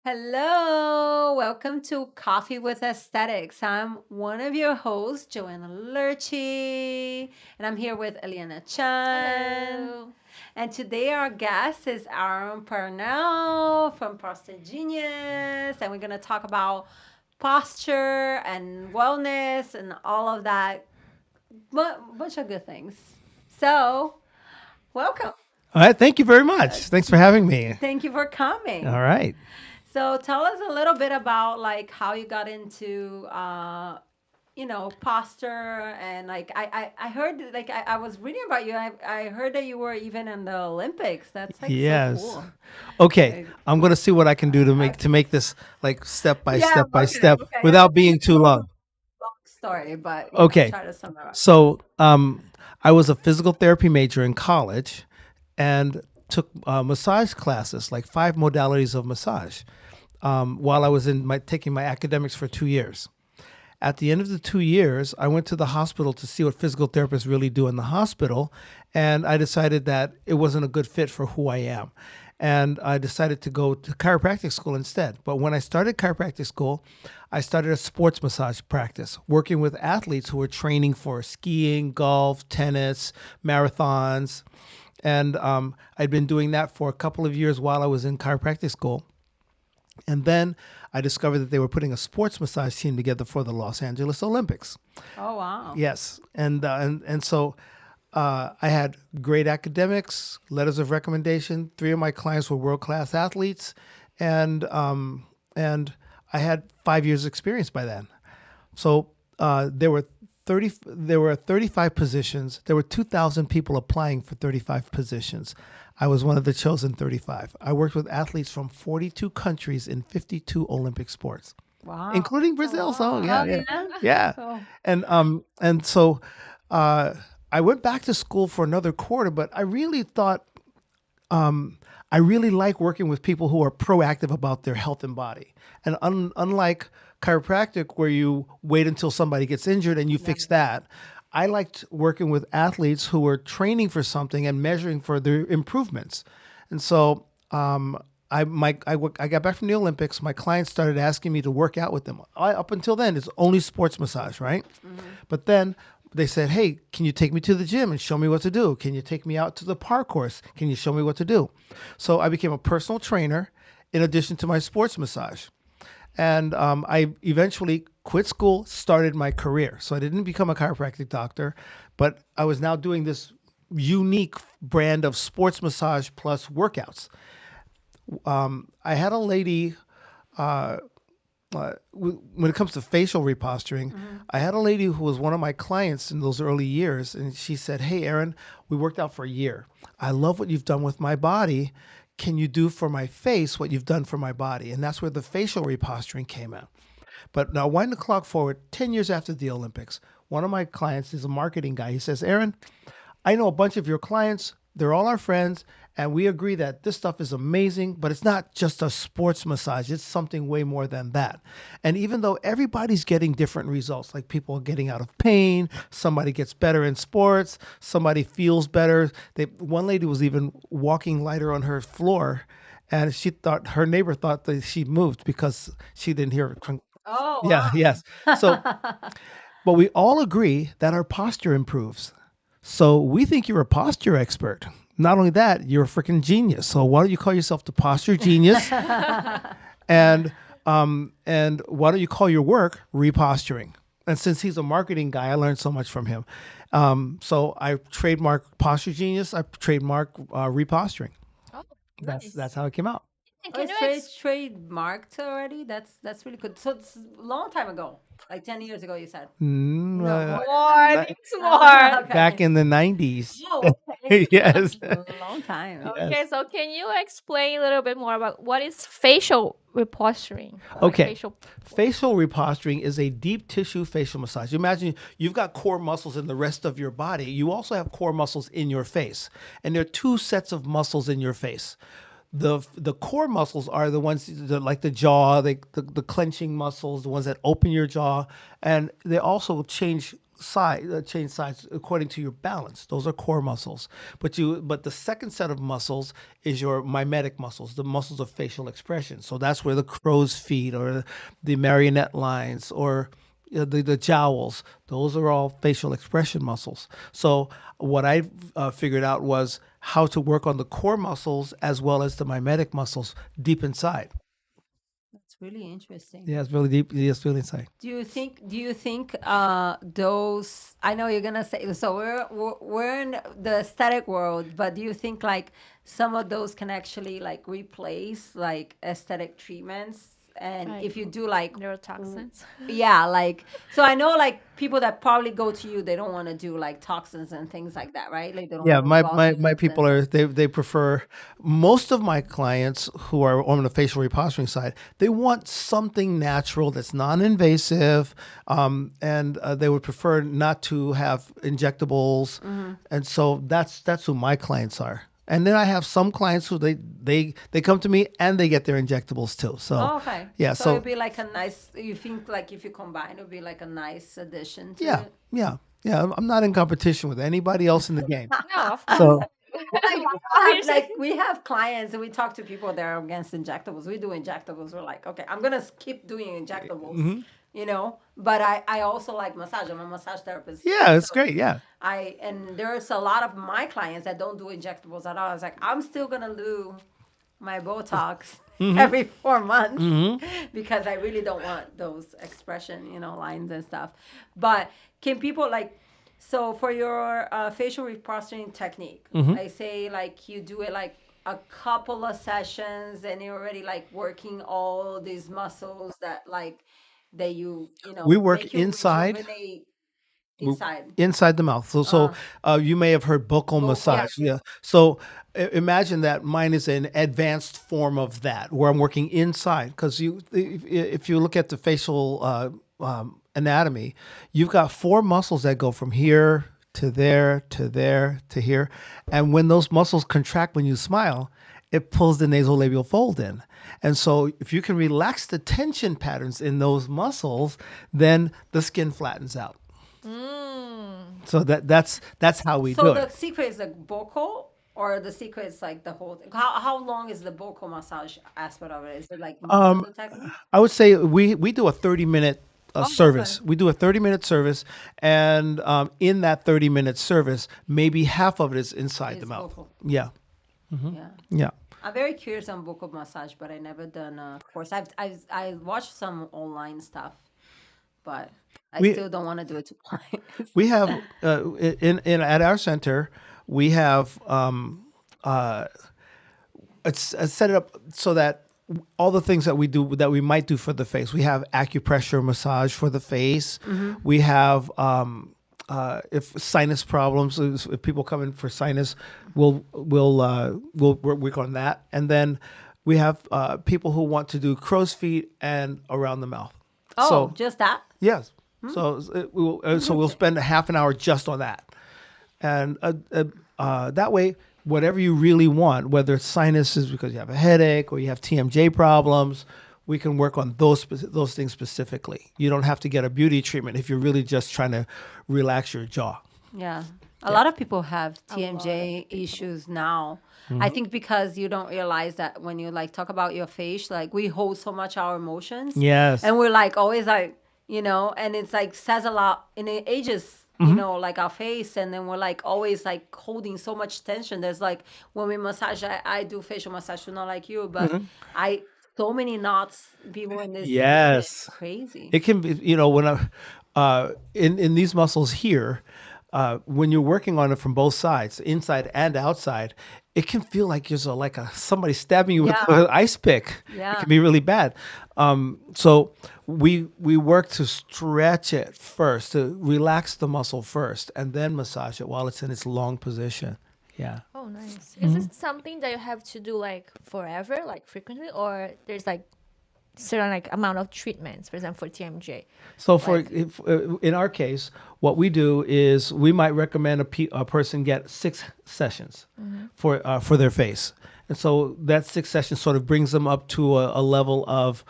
Hello, welcome to Coffee with Aesthetics. I'm one of your hosts, Joanna Lurchi, and I'm here with Eliana Chan. Hello. And today our guest is Aaron Parnell from Prostate Genius, and we're going to talk about posture and wellness and all of that, bunch of good things. So, welcome. All right. Thank you very much. Thanks for having me. Thank you for All coming. right. So tell us a little bit about like how you got into posture and like I heard like I was reading about you. I heard that you were even in the Olympics. That's like so Yes. cool. Okay. Like, I'm going to see what I can do to make okay. to make this like step by Yeah, step by okay, step okay. without being It's a too long. long story, but Okay. try to sum it up. So, I was a physical therapy major in college and took massage classes, like 5 modalities of massage, while I was in my taking my academics for 2 years. At the end of the 2 years, I went to the hospital to see what physical therapists really do in the hospital. And I decided that it wasn't a good fit for who I am. And I decided to go to chiropractic school instead. But when I started chiropractic school, I started a sports massage practice, working with athletes who were training for skiing, golf, tennis, marathons. And I'd been doing that for a couple of years while I was in chiropractic school. And then I discovered that they were putting a sports massage team together for the Los Angeles Olympics. Oh wow. Yes, and so I had great academics, letters of recommendation. 3 of my clients were world class athletes, and and I had 5 years experience by then. So there were 35 positions. There were 2,000 people applying for 35 positions. I was one of the chosen 35. I worked with athletes from 42 countries in 52 Olympic sports, Wow. including A Brazil. So Oh yeah, lot. yeah, yeah. yeah. So And so uh, I went back to school for another quarter, but I really thought I really like working with people who are proactive about their health and body. And unlike chiropractic, where you wait until somebody gets injured and you yeah. fix that, I liked working with athletes who were training for something and measuring for their improvements. And so I got back from the Olympics. My clients started asking me to work out with them. Up until then, it's only sports massage, right? Hmm. But then they said, "Hey, can you take me to the gym and show me what to do? Can you take me out to the park course? Can you show me what to do?" So I became a personal trainer in addition to my sports massage. And I eventually quit school, started my career. So I didn't become a chiropractic doctor, but I was now doing this unique brand of sports massage plus workouts. I had a lady when it comes to facial reposturing, Hmm. I had a lady who was one of my clients in those early years, and she said, "Hey, Aaron, we worked out for a year. I love what you've done with my body. Can you do for my face what you've done for my body?" And that's where the facial reposturing came out. But now, wind the clock forward 10 years after the Olympics, one of my clients is a marketing guy. He says, "Aaron, I know a bunch of your clients. They're all our friends, and we agree that this stuff is amazing, but it's not just a sports massage. It's something way more than that. And even though everybody's getting different results, like people are getting out of pain, somebody gets better in sports, somebody feels better. One lady was even walking lighter on her floor, and she thought her neighbor thought that she moved because she didn't hear it. Oh Yeah, yes. So wow. but we all agree that our posture improves. So we think you're a posture expert. Not only that, you're a freaking genius. So why don't you call yourself the posture genius? And why don't you call your work reposturing? And since he's a marketing guy, I learned so much from him. So I trademark posture genius. I trademark reposturing. Oh, That's nice. how it came out. And Oh, can you it's trademarked already. That's really good. So it's a long time ago, like 10 years ago. You said Mm, no uh, more more? I ni- think it's more. Back okay. in the 90s. Oh, okay. Yes. A long time. Okay, Yes. so can you explain a little bit more about what is facial reposturing or like Okay. facial? Facial reposturing is a deep tissue facial massage. Imagine you've got core muscles in the rest of your body. You also have core muscles in your face. And there are two sets of muscles in your face. The core muscles are the ones that, like the jaw, the clenching muscles, the ones that open your jaw, and they also change change sides according to your balance. Those are core muscles. But the second set of muscles is your mimetic muscles, the muscles of facial expression. So that's where the crow's feet or the marionette lines or the jowls, those are all facial expression muscles. So what I figured out was how to work on the core muscles as well as the mimetic muscles deep inside. That's really interesting. Yeah, it's really deep. Yeah, it's really inside. Do you think those, I know you're gonna say, so we're in the aesthetic world, but do you think like some of those can actually like replace like aesthetic treatments? And Like if you do like w- neurotoxins. yeah, like, so I know like people that probably go to you, they don't want to do like toxins and things like that, right? Like they don't Yeah, want to my, go out my, to my lips and people are they prefer most of my clients who are on the facial reposturing side, they want something natural that's non-invasive, and they would prefer not to have injectables, mm-hmm. and so that's who my clients are. And then I have some clients who they come to me and they get their injectables too. So Oh, okay. yeah, So it'd so be like a nice, you think like if you combine, it would be like a nice addition to yeah, it. yeah, yeah. I'm not in competition with anybody else in the game. No, of course. So Like You're saying- we have clients and we talk to people that are against injectables. We do injectables. We're like, okay, I'm gonna keep doing injectables, But I also like massage. I'm a massage therapist yeah, it's myself. great. Yeah. And there's a lot of my clients that don't do injectables at all. I was like, I'm still gonna do my Botox every 4 months because I really don't want those expression, lines and stuff. But can people like, so for your facial reprocessing technique, I say like you do it like a couple of sessions and you're already like working all these muscles that like that We work make you inside, rejuvenate w- inside. inside the mouth. So, Uh, you may have heard buccal Vocal. massage. Yeah. So imagine that mine is an advanced form of that, where I'm working inside. Because if you look at the facial anatomy, you've got four muscles that go from here to there to there to here, and when those muscles contract when you smile, it pulls the nasolabial fold in. And so if you can relax the tension patterns in those muscles, then the skin flattens out. Mm. So that's how we So do it. the secret is like vocal, or the secret is like the whole thing. How long is the vocal massage aspect of it? Is it like most of Um, the technique? I would say we do a 30-minute Oh, okay. service. We do a 30-minute service, and in that 30-minute service, maybe half of it is inside the It's mouth. vocal. Yeah, Yeah. yeah. I'm very curious on vocal massage, but I never done a course. I watched some online stuff, but I We still don't want to do it to clients. we have in at our center we have it's set it up so that all the things that we do that we might do for the face. We have acupressure massage for the face. Mm-hmm. We have if sinus problems, if people come in for sinus, we'll work on that. And then we have people who want to do crow's feet and around the mouth. Oh, So just that? yes, so we'll spend a half an hour just on that, and that way, whatever you really want, whether it's sinuses because you have a headache or you have TMJ problems, we can work on those things specifically. You don't have to get a beauty treatment if you're really just trying to relax your jaw. Yeah. A lot of people have A lot of TMJ people. issues now. I think because you don't realize that when you like talk about your face, like we hold so much our emotions Yes. and we're like always like, and it's like says a lot and it ages, like our face. And then we're like always like holding so much tension. There's like when we massage, I do facial massage, not like you, but I, so many knots, people in this skin, it's Yes. crazy. It can be, when in these muscles here, when you're working on it from both sides, inside and outside, it can feel like there's somebody stabbing you with Yeah. an ice pick. It Yeah. can be really bad. So we work to stretch it first, to relax the muscle first, and then massage it while it's in its long position. Yeah. Oh, nice. Is this something that you have to do like forever, like frequently, or there's like certain like amount of treatments, for example, for TMJ? So Like, in our case, what we do is we might recommend a person get 6 sessions for their face, and so that 6 sessions sort of brings them up to a level of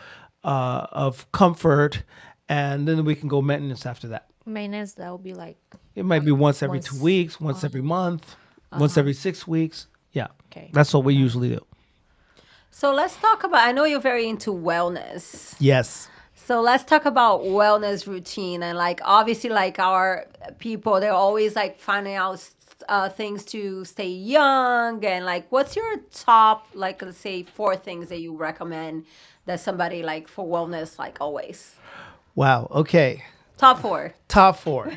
comfort, and then we can go maintenance after that. Maintenance, that would be like It might be once every two once. weeks, once every month, once Uh-huh. every 6 weeks. Yeah, Okay. that's what we Got it. usually do. So let's talk about, I know you're very into wellness. Yes. So let's talk about wellness routine and like obviously like our people they're always like finding out things to stay young and like what's your top like let's say four things that you recommend that somebody like for wellness like always Wow. Okay. top four. Top four.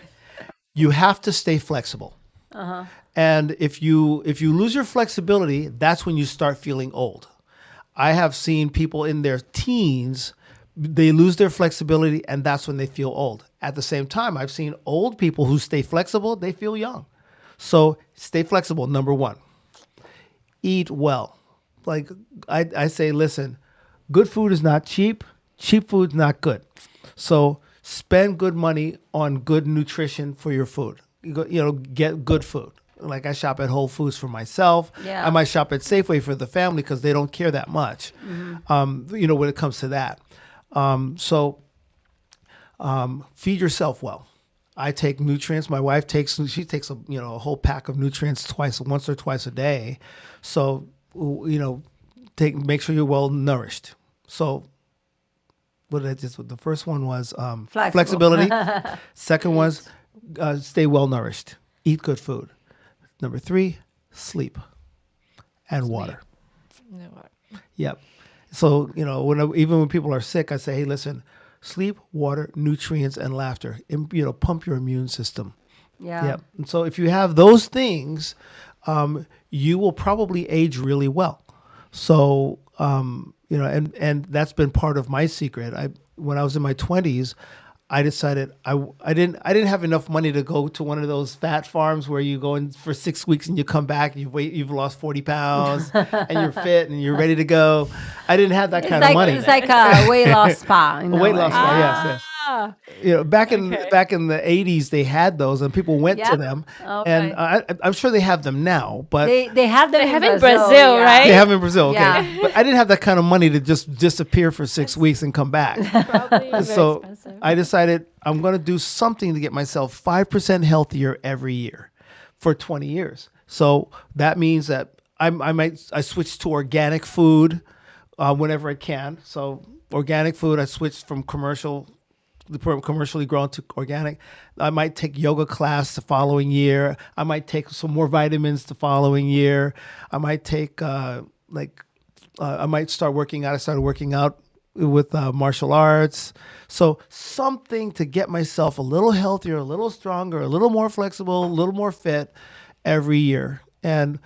You have to stay flexible. And if you lose your flexibility, that's when you start feeling old. I have seen people in their teens, they lose their flexibility and that's when they feel old. At the same time, I've seen old people who stay flexible, they feel young. So stay flexible, number one. Eat well. Like I say, listen, good food is not cheap. Cheap food's not good. So spend good money on good nutrition for your food. Get good food. Like I shop at Whole Foods for myself. I Yeah. might shop at Safeway for the family because they don't care that much. When it comes to that. So feed yourself well. I take nutrients. My wife takes a whole pack of nutrients once or twice a day. So make sure you're well nourished. So what did I just? The first one was Flexible. flexibility. Second was Eat. stay well nourished. Eat good food. Number three, sleep and Sleep. water. No, what? Yep. So even when people are sick, I say, hey, listen, sleep, water, nutrients, and laughter. Pump your immune system. Yeah. Yep. And so if you have those things, you will probably age really well. So and that's been part of my secret. When I was in my 20s, I decided I didn't have enough money to go to one of those fat farms where you go in for 6 weeks and you come back and you've lost 40 pounds and you're fit and you're ready to go. I didn't have that It's kind of like money. it's like a weight loss spa in A a weight loss spa, way. yes, yes. Ah, Back in okay. back in the 80s, they had those, and people went Yeah. to them. And Okay. I'm sure they have them now, but They have them They in have in Brazil. Brazil, Yeah. they right? have in Brazil. Okay, Yeah. but I didn't have that kind of money to just disappear for six That's weeks and come back. probably very So expensive. I decided I'm going to do something to get myself 5% healthier every year for 20 years. So that means that I switch to organic food whenever I can. So organic food, I switched from commercially grown to organic. I might take yoga class the following year. I might take some more vitamins the following year. I might take I might start working out. I started working out with martial arts. So something to get myself a little healthier, a little stronger, a little more flexible, a little more fit every year. And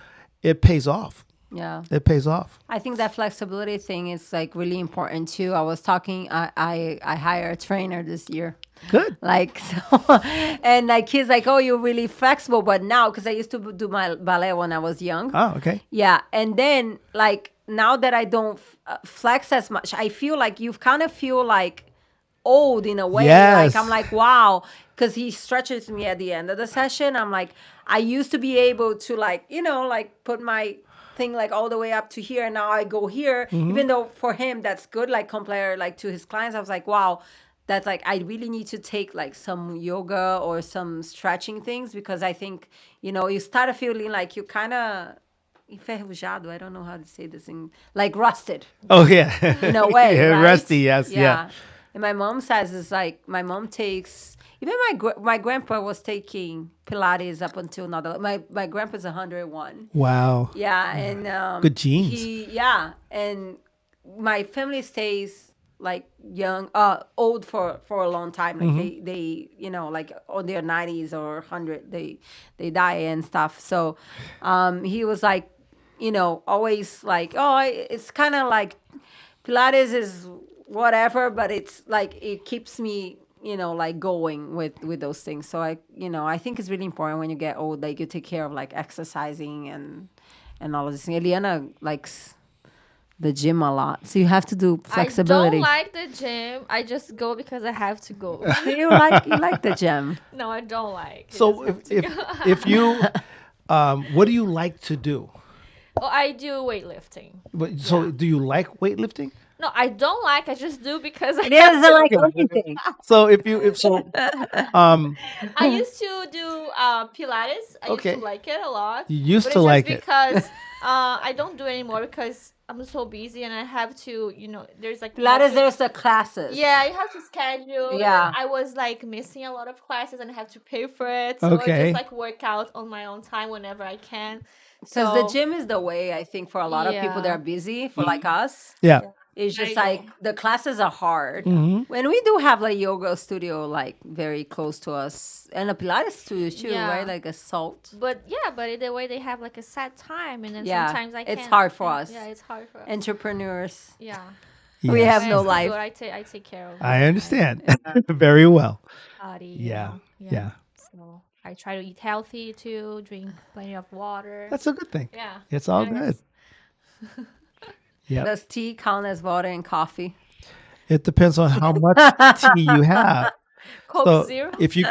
it pays off. Yeah. It pays off. I think that flexibility thing is like really important too. I was talking, I hired a trainer this year. Good. Like, so, and like he's like, oh, you're really flexible. But now, because I used to do my ballet when I was young. Oh, okay. Yeah. And then, like, now that I don't flex as much, I feel like you kind of feel like old in a way. Like I'm Yes. like, wow, because he stretches me at the end of the session. I'm like, I used to be able to like, like put my thing like all the way up to here, and now I go here. Even though for him that's good, like compared like to his clients, I was like, wow, that's like I really need to take like some yoga or some stretching things because I think you start feeling like you kind of enferrujado. I don't know how to say this in like rusted Oh, yeah. in a way, Yeah, right? rusty, yes, yeah. Yeah. And my mom says it's like my mom takes even my grandpa was taking Pilates up until now. My grandpa's 101. Wow. Yeah, and Good genes. and my family stays like young, old for a long time. Like they like on their 90s or 100, they die and stuff. So, he was like, always like, oh, it's kind of like Pilates is whatever, but it's like it keeps me, like going with those things. So I think it's really important when you get old, like you take care of like exercising and all of this. Eliana likes the gym a lot, so you have to do I don't flexibility. like the gym. I just go because I have to go. You like the gym. No, I don't like. I just So have to if go. if you what do you like to do? Oh, I do weightlifting. But Yeah. so do you like weightlifting? No, I don't like. I just do because I He have doesn't like to. anything. So if so, um, I used to do Pilates. I used to okay, like it a lot, you used but to it's just like it. because I don't do it anymore because I'm so busy and I have to, there's like Pilates, multiple. there's the classes. Yeah, you have to schedule, and then Yeah. I was like missing a lot of classes and I have to pay for it. So I just Okay. like work out on my own time whenever I can. Because the So gym is the way, I think, for a lot of people that yeah, are busy, for like us. Yeah. yeah, It's there just you go. like the classes are hard. Hmm. When we do have like yoga studio like very close to us and a Pilates studio too, right? Yeah. Like a salt. But yeah, but either way they have like a set time, and then Yeah, sometimes I it's can't. hard for us. Yeah, it's hard for us. Entrepreneurs. Yeah. We But have Yes, I no yes. still do life. it. I take care of I my understand very well. body, Yeah. Yeah. Yeah. So I try to eat healthy too, drink plenty of water. That's a good thing. Yeah. It's all Yeah, good. it's Yep. Does tea count as water and coffee? It depends on how much tea you have. Coke So Zero. if you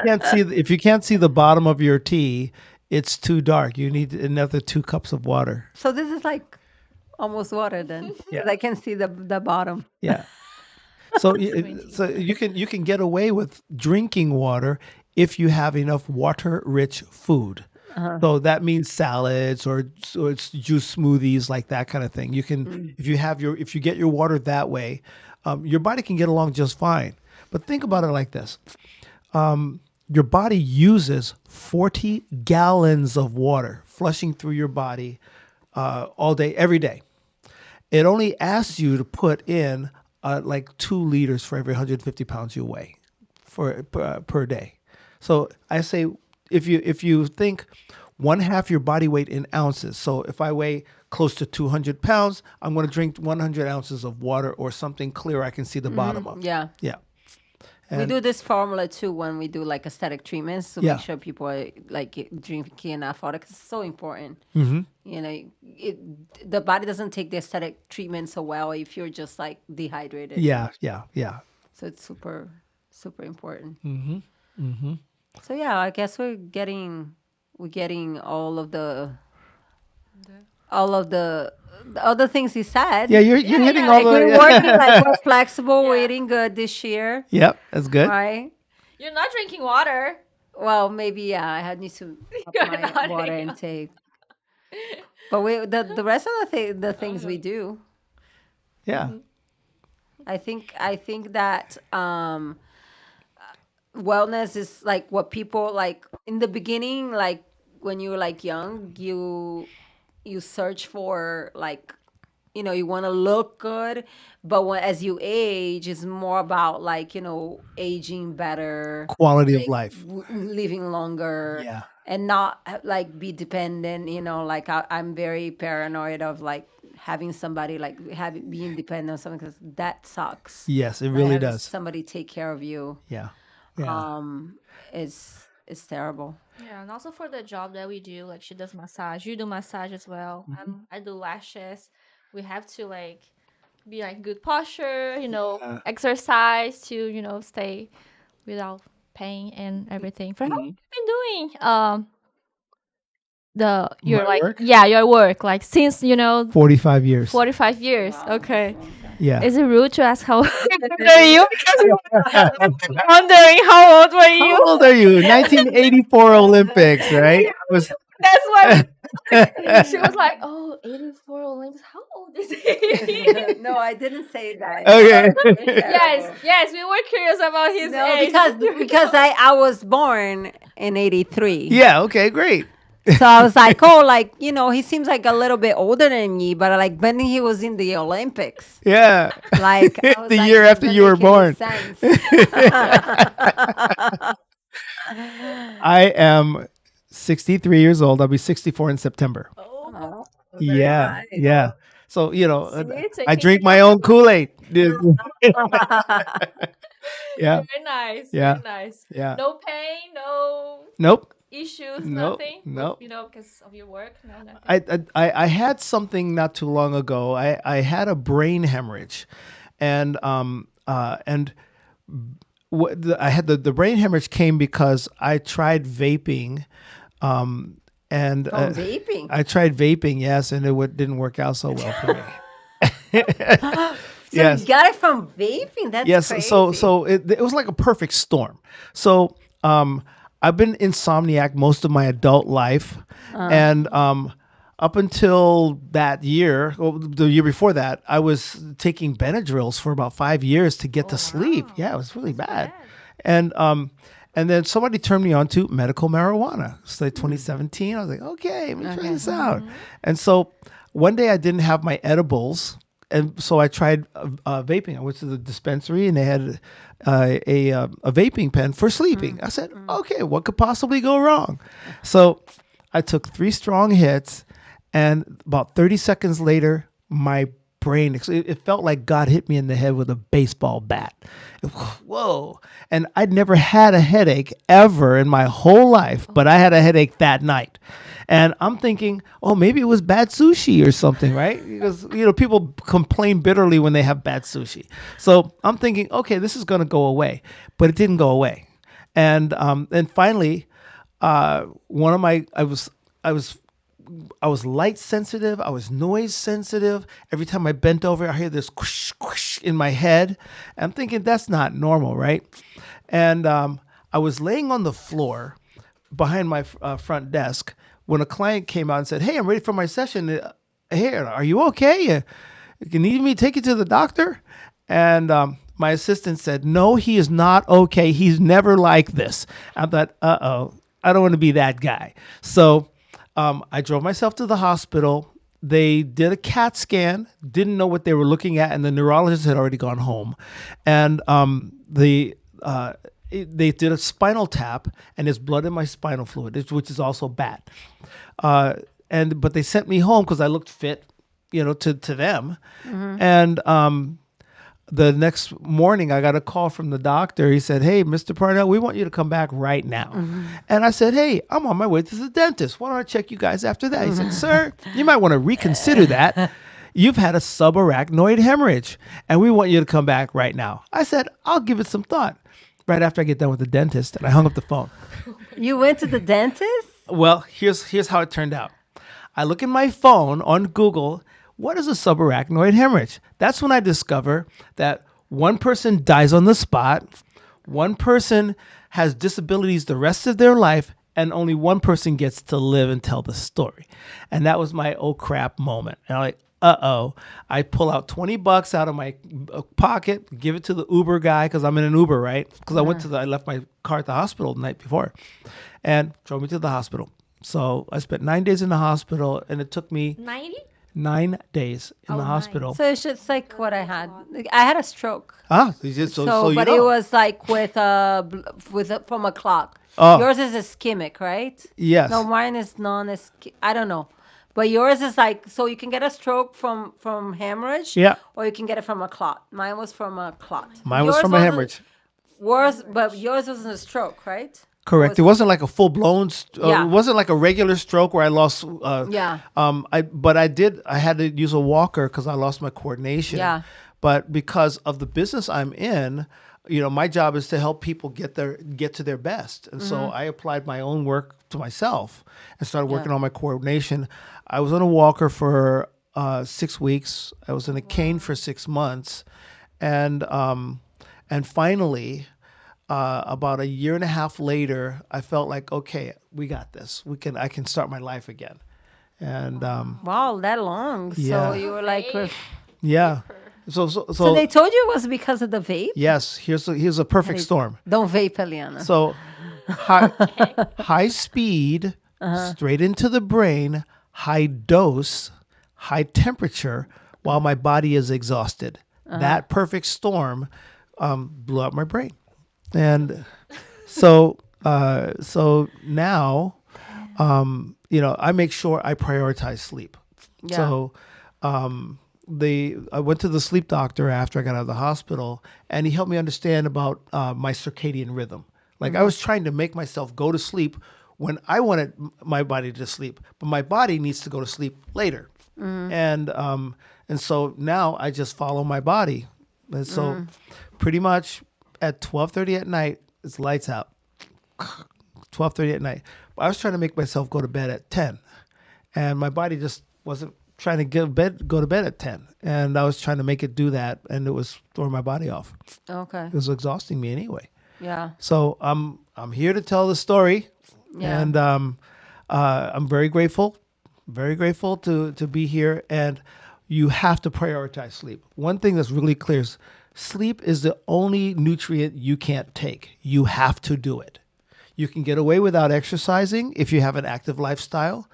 can't see the bottom of your tea, it's too dark. You need another 2 cups of water. So this is like almost water then, Yeah. because I can see the bottom. Yeah. So Green tea. so you can get away with drinking water if you have enough water-rich food. Uh-huh. So that means salads or it's juice smoothies like that kind of thing. You can Mm. if you get your water that way, your body can get along just fine. But think about it like this: your body uses 40 gallons of water flushing through your body all day, every day. It only asks you to put in like 2 liters for every 150 pounds you weigh per day. So I say if you think one half your body weight in ounces. So if I weigh close to 200 pounds, I'm going to drink 100 ounces of water or something clear I can see the bottom of. Yeah. Yeah. We And do this formula too when we do like aesthetic treatments to make yeah. sure people are like drinking enough water 'cause it's so important. Hmm. You know, the body doesn't take the aesthetic treatment so well if you're just like dehydrated. Yeah. Yeah. Yeah. So it's super, super important. Hmm. Hmm. So yeah, I guess we're getting all of the other things he said. Yeah. You're Yeah, hitting yeah. all Like we're the. working, like we're flexible, we're Yeah. eating good this year, Yep. That's good. right? You're not drinking water. Well, maybe yeah, I had need to up You're my not water drinking. intake. But the rest of the things we Uh-huh. do, Yeah. Mhm. I think that wellness is like what people like in the beginning, like when you were like young, you search for like you want to look good, but as you age, it's more about like aging better, Quality of like life. living longer, Yeah. and not like be dependent. Like I'm very paranoid of like having somebody like having being dependent on something because that sucks. Yes, it Like really having does. somebody take care of you, Yeah. Yeah. um, is terrible. Yeah, and also for the job that we do, like she does massage, you do massage as well. Mhm. I do lashes. We have to like be like good posture, Uh, exercise to, stay without pain and everything. For how long mhm. have you been doing the My your like work, yeah, your work like since, 45 years. 45 years. Wow, that's Okay. a long time. Yeah. Is it rude to ask how old are you? Because I'm wondering how old were How you? old are you? 1984 Olympics, right? I was. That's why she was like, "Oh, 84 Olympics. How old is he?" No, I didn't say that. Okay. You're Yes, terrible. yes, we were curious about his No, age. because I was born in '83. Yeah. Okay. Great. So I was like, oh, like, he seems like a little bit older than me, but like when he was in the Olympics, Yeah. like I was The like, year it after doesn't you were make any born. sense. I am 63 years old. I'll be 64 in September. Oh, Oh, very Yeah. nice. Yeah. So, see, I taking drink care my of own yourself. Kool-Aid. Yeah. Very nice, Yeah. very nice. Yeah. No pain, no Nope. issues, Nope. nothing. With Nope. because of your work, no, nothing. I had something not too long ago. I had a brain hemorrhage, and I had the brain hemorrhage came because I tried vaping, and From vaping. I tried vaping, yes, and it didn't work out so well for me. So you Yes. got it from vaping? That's Yes, so crazy. it was like a perfect storm. So I've been insomniac most of my adult life, and up until that year, well, the year before that, I was taking Benadryls for about 5 years to get Oh to sleep. wow, Yeah, it was really that's bad, bad. and then somebody turned me on to medical marijuana. It's like 2017. I was like, okay, let me try Okay. this out. And so one day I didn't have my edibles, and so I tried vaping. I went to the dispensary and they had a vaping pen for sleeping. I said, okay, what could possibly go wrong? So I took 3 strong hits, and about 30 seconds later, my brain, it felt like God hit me in the head with a baseball bat. Whoa. And I'd never had a headache ever in my whole life, but I had a headache that night. And I'm thinking, oh, maybe it was bad sushi or something, right? Because, people complain bitterly when they have bad sushi. So I'm thinking, okay, this is going to go away. But it didn't go away. And finally, one of my, I was light sensitive. I was noise sensitive. Every time I bent over, I hear this whoosh, whoosh in my head. I'm thinking that's not normal, right? And I was laying on the floor behind my front desk when a client came out and said, "Hey, I'm ready for my session. Hey, are you okay? You need me to take you to the doctor?" And my assistant said, "No, he is not okay. He's never like this." I thought, "Uh-oh, I don't want to be that guy." So I drove myself to the hospital. They did a CAT scan, didn't know what they were looking at, and the neurologist had already gone home. And they did a spinal tap, and there's blood in my spinal fluid, which is also bad. Uh, but they sent me home because I looked fit, to them. And the next morning, I got a call from the doctor. He said, "Hey, Mr. Parnell, we want you to come back right now." And I said, "Hey, I'm on my way to the dentist. Why don't I check you guys after that?" He said, "Sir, you might want to reconsider that. You've had a subarachnoid hemorrhage, and we want you to come back right now." I said, "I'll give it some thought." Right after I get done with the dentist, and I hung up the phone. Oh my You god. went to the dentist? Well, here's how it turned out. I look in my phone on Google, what is a subarachnoid hemorrhage? That's when I discover that one person dies on the spot, one person has disabilities the rest of their life, and only one person gets to live and tell the story. And that was my oh crap moment. And I'm like, uh-oh. I pull out $20 out of my pocket, give it to the Uber guy because I'm in an Uber, right? Because I left my car at the hospital the night before, and drove me to the hospital. So I spent 9 days in the hospital, and it took me 90? 9 days in the Oh, nine. hospital. So it's just like what I had. Like, I had a stroke. Ah, so So, you but it know. was like from a clot. Oh, Yours is ischemic, right? No, yes. mine is non-ischemic. I don't know, but yours is like so you can get a stroke from hemorrhage, Yeah. or you can get it from a clot. Mine was from a clot. Mine was Yours from a wasn't hemorrhage. worse, but yours wasn't a stroke, right? It Correct. It was, wasn't like a full blown. It yeah, wasn't like a regular stroke where I lost. yeah, But I did. I had to use a walker because I lost my coordination. yeah, But because of the business I'm in, my job is to help people get to their best, and so I applied my own work to myself and started yeah. working on my coordination. I was on a walker for 6 weeks. I was in a cane for 6 months, and finally, about a year and a half later, I felt like, okay, we got this. I can start my life again. And Wow, that long. So yeah, you were like, Okay. yeah. Paper. so they told you it was because of the vape? Yes, here's a perfect storm. Don't vape, Eliana. So high Okay. high speed, straight into the brain, high dose, high temperature, while my body is exhausted. That perfect storm blew up my brain, and so now, I make sure I prioritize sleep. Yeah. So, I went to the sleep doctor after I got out of the hospital, and he helped me understand about my circadian rhythm. Like I was trying to make myself go to sleep when I wanted my body to sleep, but my body needs to go to sleep later. And so now I just follow my body. And so pretty much at 12:30 at night, it's lights out. 12:30 at night. But I was trying to make myself go to bed at 10, and my body just wasn't trying to go to bed at 10, and I was trying to make it do that, and it was throwing my body off. Okay. It was exhausting me anyway. Yeah. So I'm here to tell the story, Yeah. and I'm very grateful to be here. And you have to prioritize sleep. One thing that's really clear is sleep is the only nutrient you can't take. You have to do it. You can get away without exercising if you have an active lifestyle.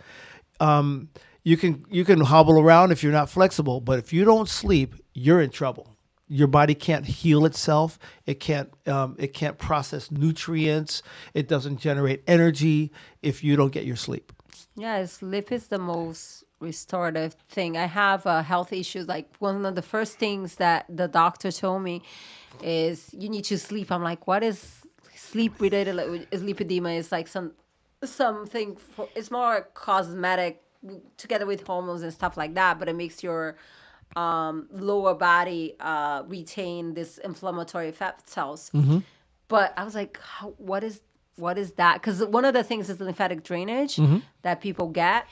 You can hobble around if you're not flexible, but if you don't sleep, you're in trouble. Your body can't heal itself. It can't process nutrients. It doesn't generate energy if you don't get your sleep. Yeah, sleep is the most restorative thing. I have health issues. Like one of the first things that the doctor told me is you need to sleep. I'm like, what is sleep related? Like, is lipedema is like something for, it's more cosmetic together with hormones and stuff like that, but it makes your lower body retain this inflammatory fat cells. But I was like, what is that? Because one of the things is lymphatic drainage that people get.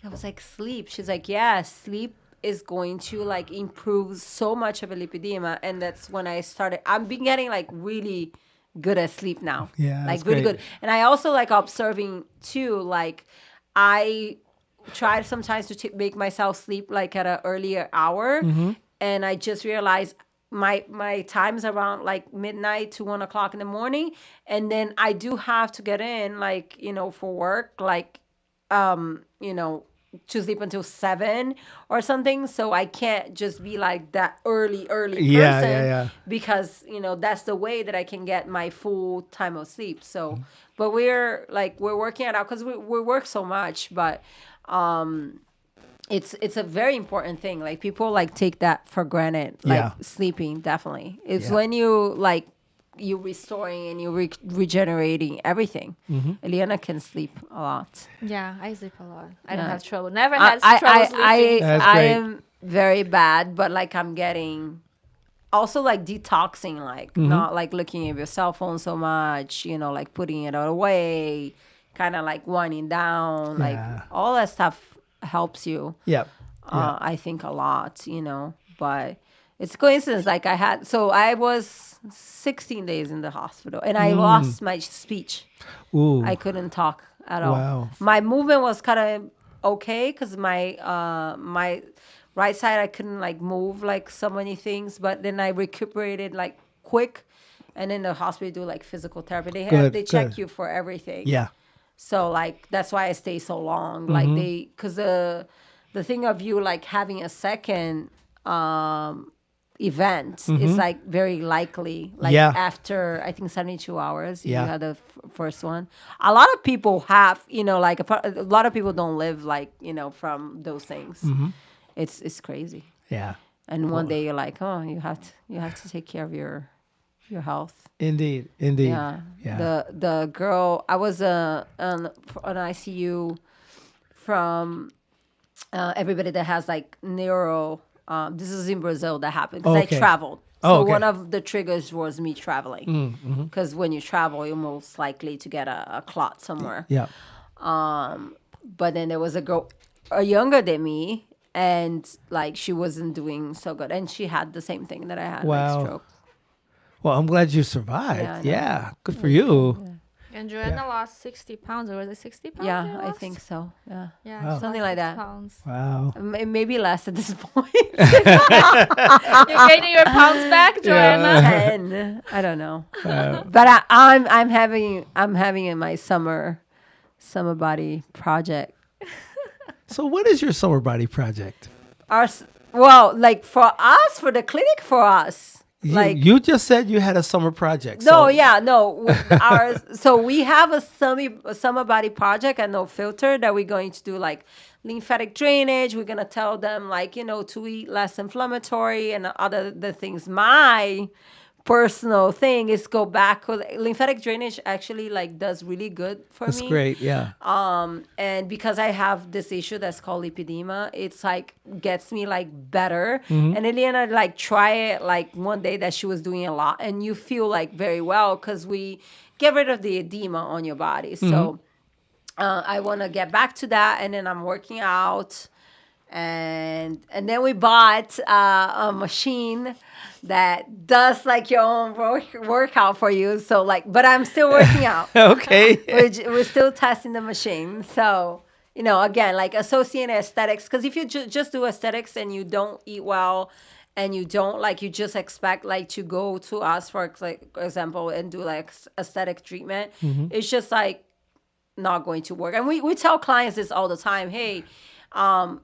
I was like, sleep. She's like, yeah, sleep is going to like improve so much of a lipedema, and that's when I started. I've been getting like really good at sleep now, Yeah, that's like really great. good. And I also like observing too, like I try sometimes to make myself sleep like at an earlier hour, and I just realized my time's around like midnight to 1 o'clock in the morning, and then I do have to get in like for work like you know to sleep until 7 or something, so I can't just be like that early Yeah, yeah, person yeah. because that's the way that I can get my full time of sleep. So but we're working it out because we work so much, but it's a very important thing. Like people like take that for granted. Like Yeah, sleeping definitely. It's yeah. when you restoring and you regenerating everything. Eliana can sleep a lot. Yeah, I sleep a lot. I don't Yeah. have trouble. Never I had I trouble sleeping. I That's I, I So great. am very bad, but like I'm getting also like detoxing, like not like looking at your cell phone so much, like putting it away, kind of like winding down, like Yeah, all that stuff helps you. yeah, yeah. I think a lot, but it's coincidence. Like I was 16 days in the hospital and I Mm. lost my speech. I Ooh, couldn't talk at all. wow. My movement was kind of okay because my right side I couldn't like move like so many things, but then I recuperated like quick. And in the hospital do like physical therapy. Good, They good. check you for everything. Yeah. So like that's why I stay so long. Like Mm-hmm. because the thing of you like having a second event is Mm-hmm. like very likely like Yeah. after I think 72 hours if you Yeah. had the first one. A lot of people have like a lot of people don't live like from those things. Mm-hmm. It's crazy. Yeah. And one Well, day you're like, oh, you have to take care of your health. indeed, indeed. Yeah, Yeah. the girl I was on ICU from everybody that has like neuro. This is in Brazil that happened because I Okay. traveled. Oh, So one okay. of the triggers was me traveling Mm-hmm. because when you travel, you're most likely to get a clot somewhere. Yeah. But then there was a girl, younger than me, and like she wasn't doing so good, and she had the same thing that I had, like Wow. stroke. Well, I'm glad you Yeah, survived. I know. Yeah. Good It for was good. you. Yeah. and Yeah. Joanna lost 60 pounds, or was it 60 pounds Yeah, you I think lost? so. Yeah. Yeah, she Wow. Something lost like 6 that. pounds. Wow. Maybe less at this point. You're gaining your pounds back, Joanna? Yeah. 10. I don't know. Wow. But I'm having in my summer body project. So, what is your summer body project? Well, like for us, for the clinic, for us, You like you just said you had a summer project. no, So, yeah, no. Ours. So we have a summer body project at No Filter that we're going to do like lymphatic drainage. We're gonna tell them like to eat less inflammatory and other the things. My personal thing is go back with lymphatic drainage. Actually, like does really good for that's me. great. Yeah. And because I have this issue that's called lipedema, it's like gets me like better. Mm-hmm. And Eliana like try it like one day that she was doing a lot, and you feel like very well because we get rid of the edema on your body. Mm-hmm. So I want to get back to that, and then I'm working out and then we bought a machine that does like your own workout for you. So like, but I'm still working out. Okay. We're still testing the machine. So, again, like associating aesthetics, because if you just do aesthetics and you don't eat well and you don't like, you just expect like to go to us for like example and do like aesthetic treatment, Hmm. it's just like not going to work. And we tell clients this all the time. Hey,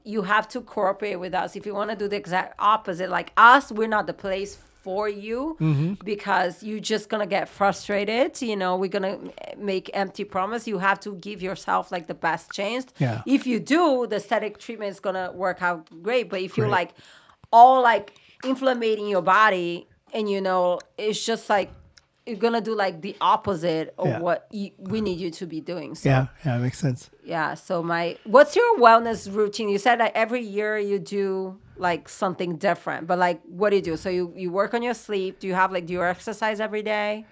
you have to cooperate with us. If you want to do the exact opposite, like us, we're not the place for you Hmm. because you're just gonna get frustrated. We're gonna make empty promise. You have to give yourself like the best chance. Yeah. If you do, the aesthetic treatment is gonna work out great. But if you're Great. like all like inflamming your body and it's just like you're gonna do like the opposite of Yeah. what we need you to be doing. Yeah. So Yeah. Makes sense. yeah, so what's your wellness routine? You said that every year you do like something different, but like what do you do? So you work on your sleep. Do you exercise every day?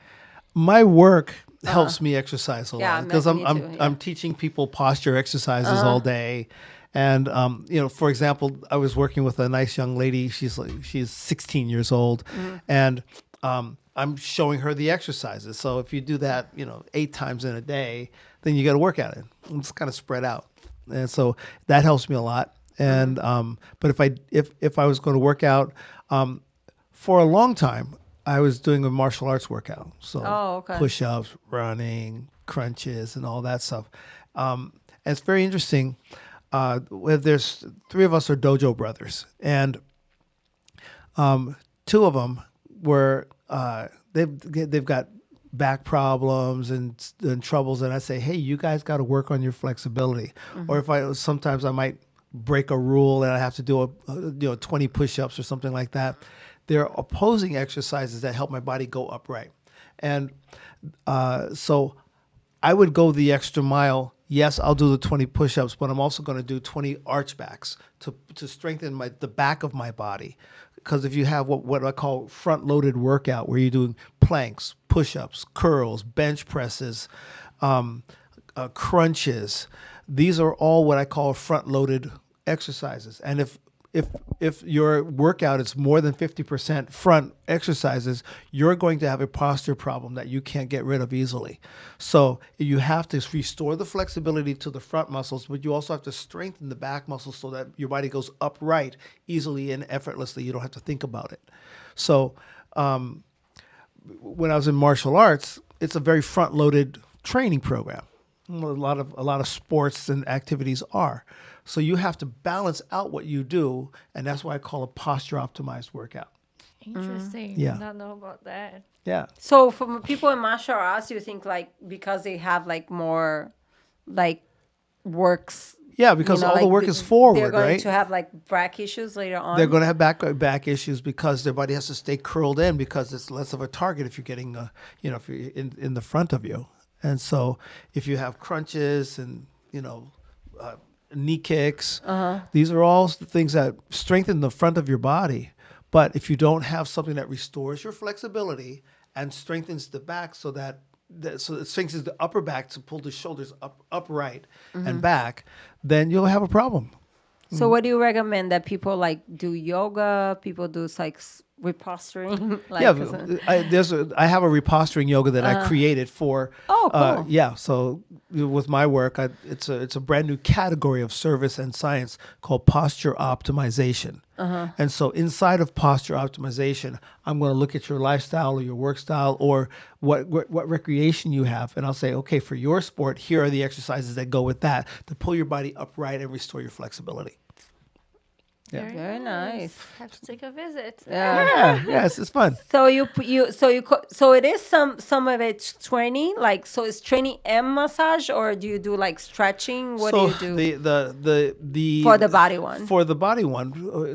My work Uh-huh. helps me exercise a Yeah, lot because I'm me I'm too. Yeah. I'm teaching people posture exercises Uh-huh. all day, and for example, I was working with a nice young lady. She's 16 years old, Mhm. and I'm showing her the exercises. So if you do that, 8 times in a day, then you got to work at it. It's kind of spread out, and so that helps me a lot. And Mhm. but if I was going to work out, um, for a long time, I was doing a martial arts workout. So Oh, okay. push ups, running, crunches, and all that stuff. And it's very interesting. There's three of us are dojo brothers, and two of them were they've got back problems and troubles, and I say, hey, you guys got to work on your flexibility. Or Mhm. if I sometimes I might break a rule and I have to do 20 push-ups or something like that. There are opposing exercises that help my body go upright, and so I would go the extra mile. Yes, I'll do the 20 push-ups, but I'm also going to do 20 arch backs to strengthen the back of my body. Because if you have what I call front-loaded workout, where you're doing planks, push-ups, curls, bench presses, crunches, these are all what I call front-loaded exercises. And if your workout is more than 50% front exercises, you're going to have a posture problem that you can't get rid of easily. So you have to restore the flexibility to the front muscles, but you also have to strengthen the back muscles so that your body goes upright easily and effortlessly. You don't have to think about it. So when I was in martial arts, it's a very front-loaded training program. A lot of sports and activities are. So you have to balance out what you do, and that's why I call a posture optimized workout. Interesting. Did Yeah. not know about that. Yeah. So for people in martial arts, you think like because they have like more like works, Yeah, because all the like work is they're forward, going right? to have like back issues later They're on. going to have back issues because their body has to stay curled in because it's less of a target if you're getting if you're in the front of you. And so if you have crunches and uh, knee kicks, Uh-huh. these are all things that strengthen the front of your body. But if you don't have something that restores your flexibility and strengthens the back so it strengthens the upper back to pull the shoulders upright and back, then you'll have a problem. So what do you recommend that people like do yoga, people do like reposturing Yeah, like I have a reposturing yoga that I uh created for, oh, cool. yeah. So with my work, it's a brand new category of service and science called posture optimization. Uh-huh. And so inside of posture optimization, I'm going to look at your lifestyle or your work style or what recreation you have, and I'll say, okay, for your sport, here are the exercises that go with that to pull your body upright and restore your flexibility. Yeah, Very Very nice. nice. Have to take a visit. Yeah. yeah, yeah. It's fun. So so it is some of it's training, like so it's training and massage, or do you do like stretching? What do So you do for the the body one? for the body one,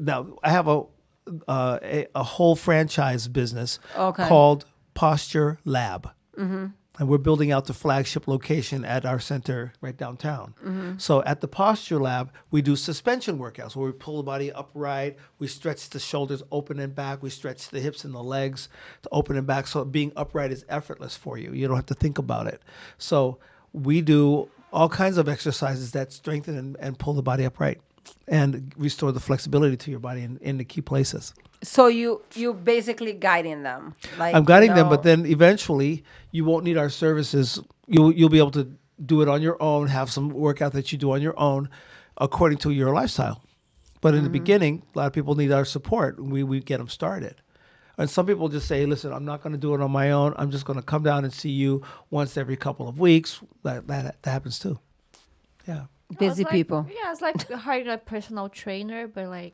now I have a whole franchise business Okay. called Posture Lab, and we're building out the flagship location at our center right downtown. So at the Posture Lab, we do suspension workouts where we pull the body upright, we stretch the shoulders open and back, we stretch the hips and the legs to open and back. So being upright is effortless for you. You don't have to think about it. So we do all kinds of exercises that strengthen and pull the body upright. and restore the flexibility to your body in the key places. So you basically guiding them, I'm like, guiding them, but then eventually you won't need our services. You'll be able to do it on your own, have some workout that you do on your own according to your lifestyle. But in the beginning, a lot of people need our support. We get them started. And some people just say, listen, I'm not going to do it on my own. I'm just going to come down and see you once every couple of weeks. That happens too. Yeah. Oh, it's busy like people. yeah, it's like hiring a personal trainer, but like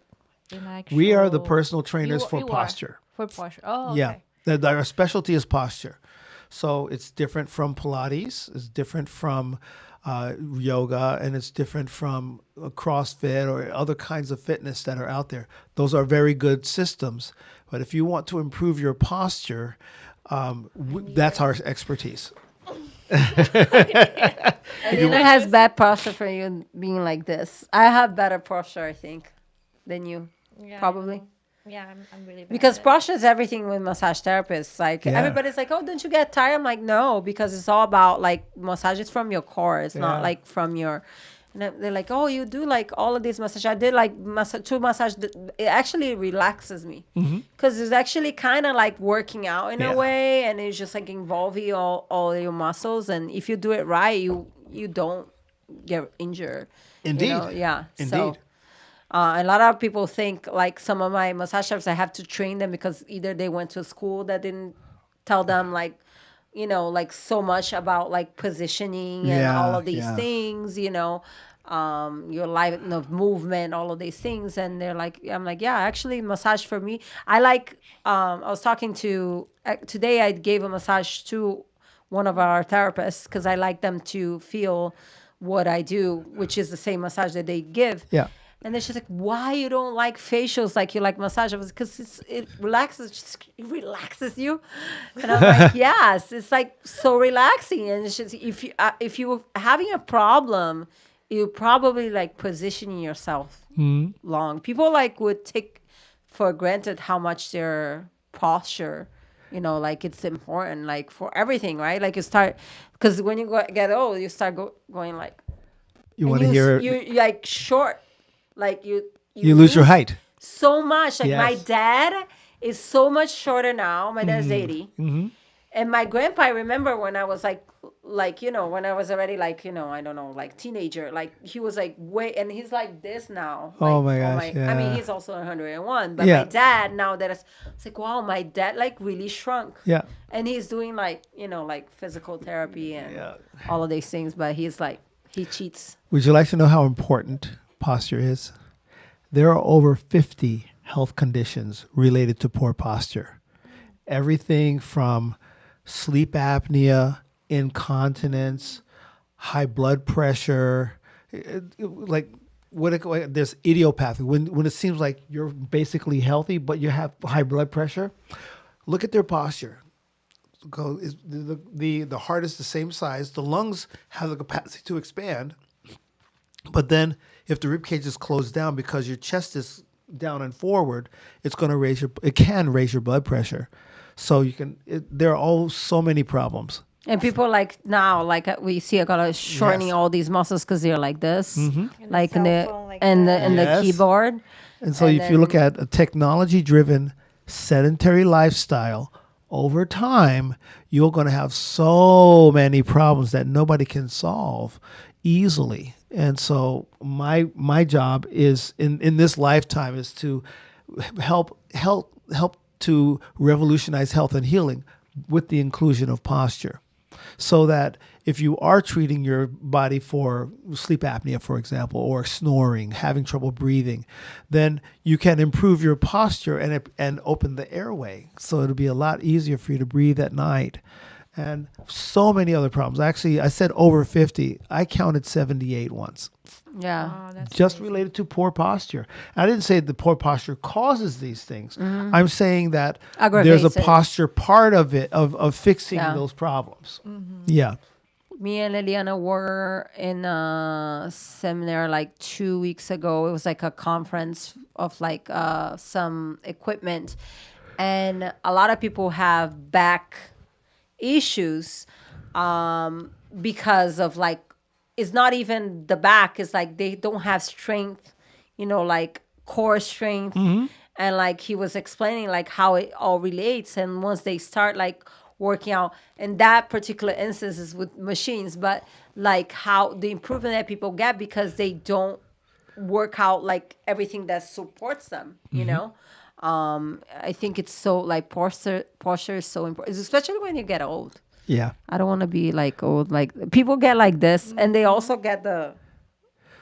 in We are the actual personal trainers for you are posture. for posture. Oh, Yeah. okay. Our specialty is posture. So it's different from Pilates, it's different from yoga, and it's different from CrossFit or other kinds of fitness that are out there. Those are very good systems. But if you want to improve your posture, that's our expertise. If you Alina has bad posture for you being like this. I have better posture, I think, than you, Yeah, I probably. know. Yeah, I'm really bad Because at it. posture is everything with massage therapists. Like Yeah. everybody's like, "Oh, don't you get tired?" I'm like, "No," because it's all about like massage is from your core. It's not Yeah. like from your. And they're like, "Oh, you do like all of these massage." I did like two massage. It actually relaxes me because it's actually kind of like working out in a Yeah. way, and it's just like involving all your muscles. And if you do it right, you don't get injured. Indeed. Yeah. So. Indeed. A lot of people think like some of my massage chefs, I have to train them because either they went to a school that didn't tell them like, like so much about like positioning and all Yeah. of these Yeah. things, your line of movement, all of these things. And they're like, I'm like, yeah, actually massage for me. I like, I was talking to, today I gave a massage to one of our therapists because I like them to feel what I do, which is the same massage that they give. Yeah. And then she's like, "Why you don't like facials like you like massage?" I was because it relaxes, it relaxes you. And I'm like, "Yes, it's like so relaxing." And it's just if you having a problem, you probably like positioning yourself long. People like would take for granted how much their posture, like it's important, like for everything, right? Like you start because when you get old, you start going like, You and want to hear you like short, like you you lose your lose height. so much. Like my Yes. dad is so much shorter now. My dad's 80, and my grandpa, I remember when I was like when I was already like I don't know, like teenager, like he was like way, and he's like this now, Oh like my oh gosh. my, I mean Yeah. he's also 101, but my Yeah. dad now that it's like wow, my dad like really shrunk, Yeah. and he's doing like like physical therapy and Yeah. all of these things, but he's like he cheats. Would you like to know how important posture is? There are over 50 health conditions related to poor posture. Everything from sleep apnea, incontinence, high blood pressure, like there's idiopathic when it seems like you're basically healthy but you have high blood pressure. Look at their posture. Go is the heart is the same size. The lungs have the capacity to expand, but then if the rib cage is closed down because your chest is down and forward, it can raise your blood pressure. So there are all so many problems. And people like now, like we see, I gotta shortening Yes. all these muscles because they're like this, And the like in cell the phone like and the that. and the Yes. keyboard, And so and if you look then at a technology driven sedentary lifestyle over time, you're going to have so many problems that nobody can solve easily. And so my job is in this lifetime is to help to revolutionize health and healing with the inclusion of posture, so that if you are treating your body for sleep apnea, for example, or snoring, having trouble breathing, then you can improve your posture and open the airway, so it'll be a lot easier for you to breathe at night. And so many other problems. Actually, I said over 50. I counted 78 once, yeah, Oh, that's just amazing. related to poor posture. I didn't say the poor posture causes these things. I'm saying that there's a aggravates it. posture part of it, of fixing Yeah. those problems. Yeah. Me and Liliana were in a seminar like 2 weeks ago. It was like a conference of like some equipment, and a lot of people have back issues because of like it's not even the back, it's like they don't have strength like core strength, and like he was explaining like how it all relates. And once they start like working out, and that particular instance is with machines, but like how the improvement that people get because they don't work out like everything that supports them. I think it's so like posture is so important, especially when you get old. Yeah. I don't want to be like old. Like people get like this, and they also get the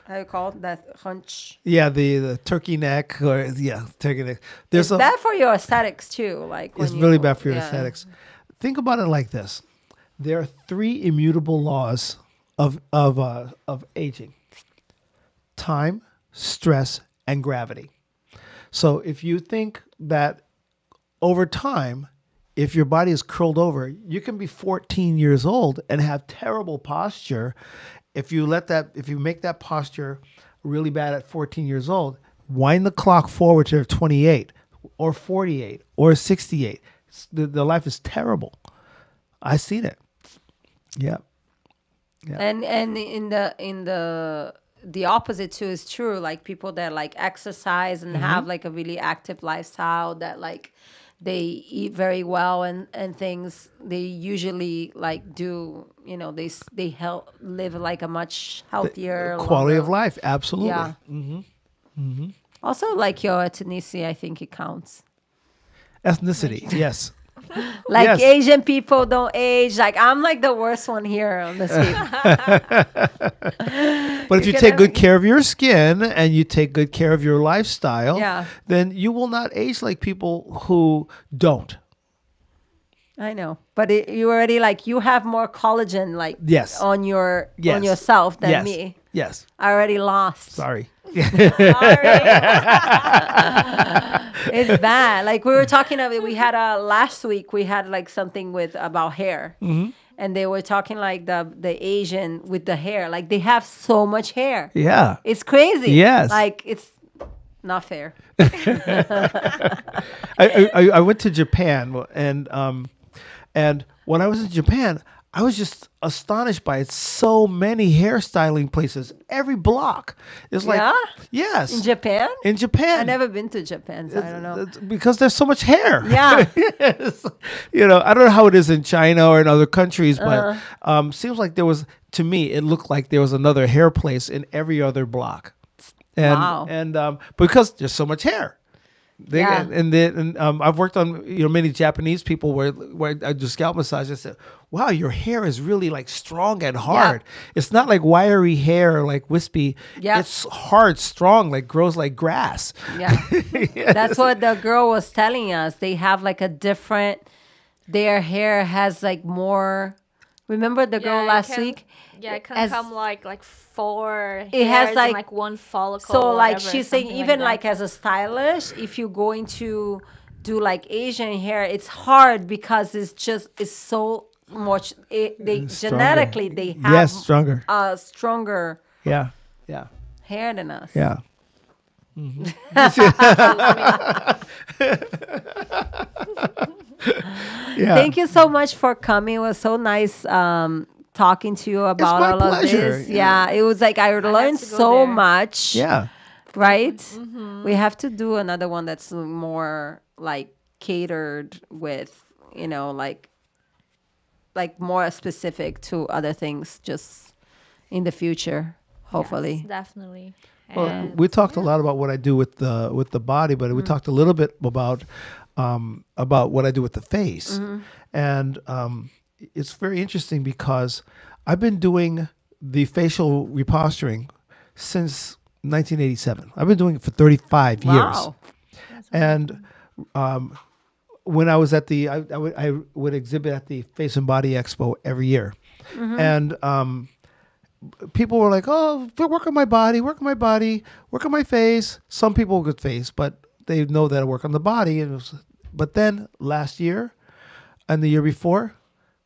how you call it, that hunch. Yeah, the turkey neck or yeah, turkey neck. It's There's a bad for your aesthetics too. Like It's when really you, bad for your yeah, aesthetics. Think about it like this: there are three immutable laws of aging: time, stress, and gravity. So if you think that over time, if your body is curled over, you can be 14 years old and have terrible posture. If you make that posture really bad at 14 years old, wind the clock forward to 28 or 48 or 68. The life is terrible. I seen it. Yeah. Yeah. and in the opposite too is true. Like people that like exercise and have like a really active lifestyle, that like they eat very well and things, they usually like do, they help live like a much healthier, Quality of longer. life, absolutely. Yeah. Also, like your ethnicity, I think it counts. Ethnicity, yes. Like Yes. Asian people don't age. Like I'm like the worst one here on this table. But if You you can take never good get. care of your skin and you take good care of your lifestyle, Yeah. then you will not age like people who don't. I know, but you already like you have more collagen like Yes. on your on Yes. yourself than Yes. me. Yes. I already lost. Sorry. Sorry. It's bad. Like we were talking about, we had last week we had like something with about hair, and they were talking like the Asian with the hair, like they have so much hair. Yeah. It's crazy. Yes. Like it's not fair. I went to Japan and when I was in Japan, I was just astonished by it. So many hairstyling places, every block. It's like Yeah? yes, In Japan? in Japan. I never been to Japan, so I don't know. It's because there's so much hair. Yeah. Yes. I don't know how it is in China or in other countries, but seems like there was, to me, it looked like there was another hair place in every other block. Wow. And because there's so much hair. Yeah. I've worked on many Japanese people where I do scalp massage. I said, "Wow, your hair is really like strong and hard. It's not like wiry hair like wispy. Yeah. It's hard, strong, like grows like grass." Yeah. That's what the girl was telling us. They have like a different, their hair has like more. Remember the girl Yeah, last week? it can As come like four it has hairs in like one follicle. so like whatever, she's saying, something even like like as a stylist, if you're going to do like Asian hair, it's hard because it's so much they Stronger. genetically they have Yes, stronger. stronger Yeah, yeah, hair than us. yeah. that. Yeah. Thank you so much for coming. It was so nice talking to you about my all of pleasure. this. Yeah, it was like I learned to go so there. much. Yeah. Right? We have to do another one that's more like catered with, like more specific to other things just in the future, hopefully. Yes, definitely. Well, And we talked a lot about what I do with the body, but we talked a little bit about what I do with the face, and it's very interesting because I've been doing the facial reposturing since 1987. I've been doing it for 35 years, Wow. and when I was at I would exhibit at the Face and Body Expo every year, and people were like, "Oh, work on my body, work on my body, work on my face." Some people with face, but they know that I work on the body. But then last year and the year before,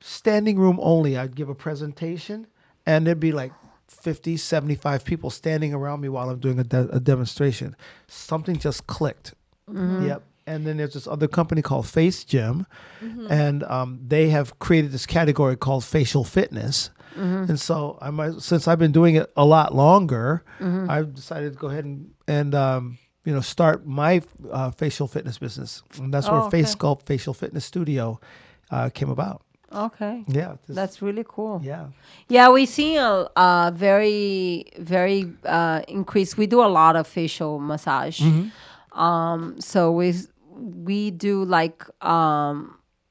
standing room only. I'd give a presentation, and there'd be like 50, 75 people standing around me while I'm doing a demonstration. Something just clicked. Yep. and then there's this other company called Face Gym, Mm-hmm. and they have created this category called facial fitness. Mm-hmm. And so since I've been doing it a lot longer, Mm-hmm. I've decided to go ahead and start my facial fitness business, and that's where Oh, Face okay. Sculpt Facial Fitness Studio came about. Okay. Yeah, That's really cool. yeah. Yeah, we see a very, very increase. We do a lot of facial massage. Hmm. So we do like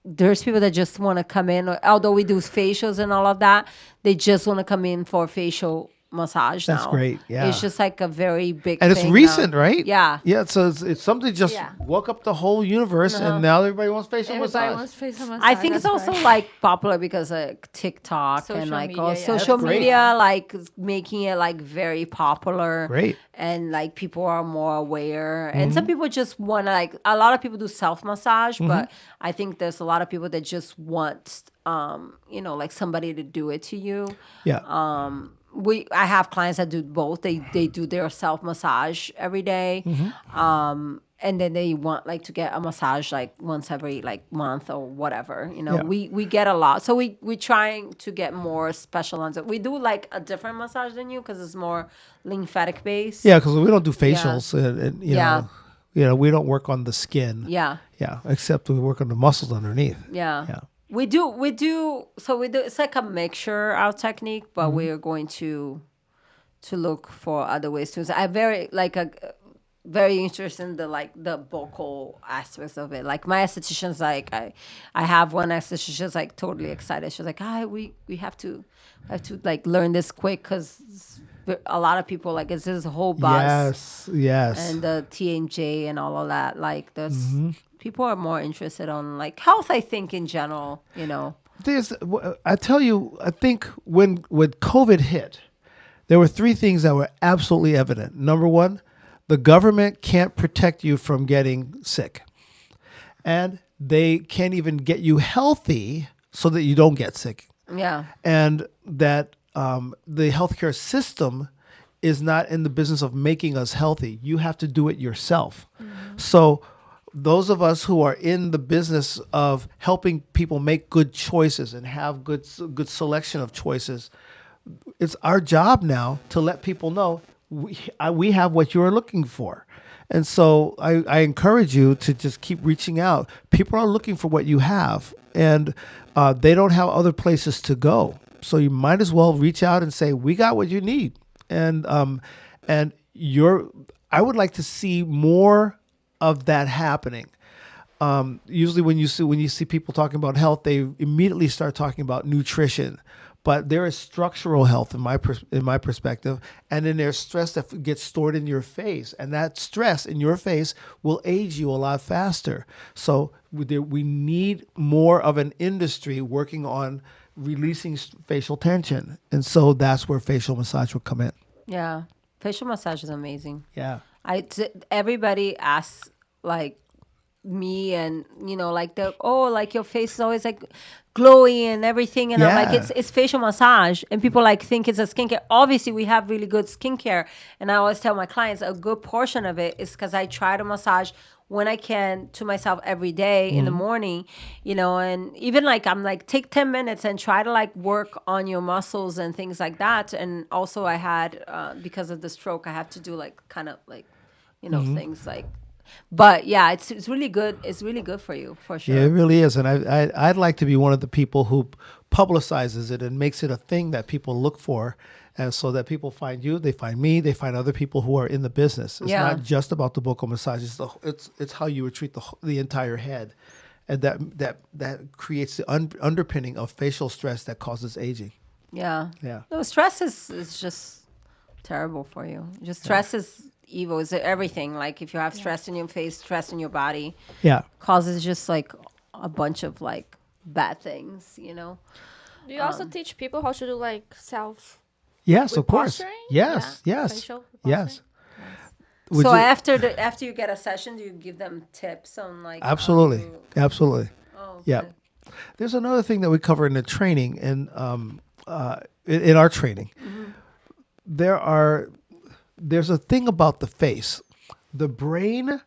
there's people that just want to come in, although we do facials and all of that, they just want to come in for facial massage That's now. great. It's Yeah. just like a very big And it's thing now. recent, right? Yeah. Yeah, so it's something just Yeah. woke up the whole universe, and Uh-huh. now everybody wants facial Everybody massage. wants facial I massage. think it's That's also right. like popular because of TikTok and Social like all media, That's social yes. great. media, like is making it like very popular, Great. and like people are more aware. And some Hmm. people just want to like a lot of people do self massage, Hmm. but I think there's a lot of people that just want like somebody to do it to you. Yeah. I have clients that do both. They do their self massage every day, Hmm. and then they want like to get a massage like once every like month or whatever. Yeah. We get a lot, so we trying to get more specialized. We do like a different massage than you because it's more lymphatic based. Yeah, because we don't do Yeah, facials, and yeah, we don't work on the skin. yeah, Yeah, except we work on the muscles underneath. yeah. Yeah. We do. So we do. It's like a mixture of technique, but Hmm. we're going to look for other ways to. I very like a very interested in the like the vocal aspects of it. Like my esthetician's like I have one esthetician's like totally excited. She's like, we have to like learn this quick because a lot of people like it's this whole buzz Yes. Yes. and the TNJ and all of that. Like this, Hmm. people are more interested on like health. I think in general, I tell you, I think when COVID hit, there were three things that were absolutely evident. Number one, the government can't protect you from getting sick, and they can't even get you healthy so that you don't get sick, Yeah, and that the healthcare system is not in the business of making us healthy. You have to do it yourself. So those of us who are in the business of helping people make good choices and have good selection of choices, it's our job now to let people know we have what you're looking for. And so I encourage you to just keep reaching out. People are looking for what you have, and they don't have other places to go. So you might as well reach out and say, "We got what you need." And you're. I would like to see more of that happening. Usually when you see people talking about health, they immediately start talking about nutrition, but there is structural health in my perspective, and then there's stress that gets stored in your face, and that stress in your face will age you a lot faster. So we need more of an industry working on releasing facial tension, and so that's where facial massage will come in. yeah. Facial massage is amazing. Yeah. Everybody asks like me and like the like your face is always like glowy and everything, and I'm like Yeah. it's facial massage, and people like think it's a skincare. Obviously we have really good skincare, and I always tell my clients a good portion of it is because I try to massage when I can to myself every day in the morning, and even like I'm like take 10 minutes and try to like work on your muscles and things like that. And also I had because of the stroke I have to do like kind of like things like, but yeah, it's really good. It's really good for you for Yeah, it sure. really is, and I'd like to be one of the people who publicizes it and makes it a thing that people look for, and so that people find you, they find me, they find other people who are in the business. It's Yeah, not just about the vocal massage; it's how you would treat the entire head, and that creates the underpinning of facial stress that causes aging. yeah. Yeah, No, stress is just terrible for you. Just yeah, stress is evil. It's everything. Like if you have stress in Yes. your face, stress in your body, yeah. causes just like a bunch of like bad things. Do you also teach people how to do like self Yes, of course. reposturing? Yeah, Yes, yes, facial reposturing. yes. Nice. Would So you? after you get a session, do you give them tips on like how Absolutely, to? absolutely. Oh, Yeah. okay. There's another thing that we cover in the training, and in our training, Mm-hmm. there are there's a thing about the face. The brain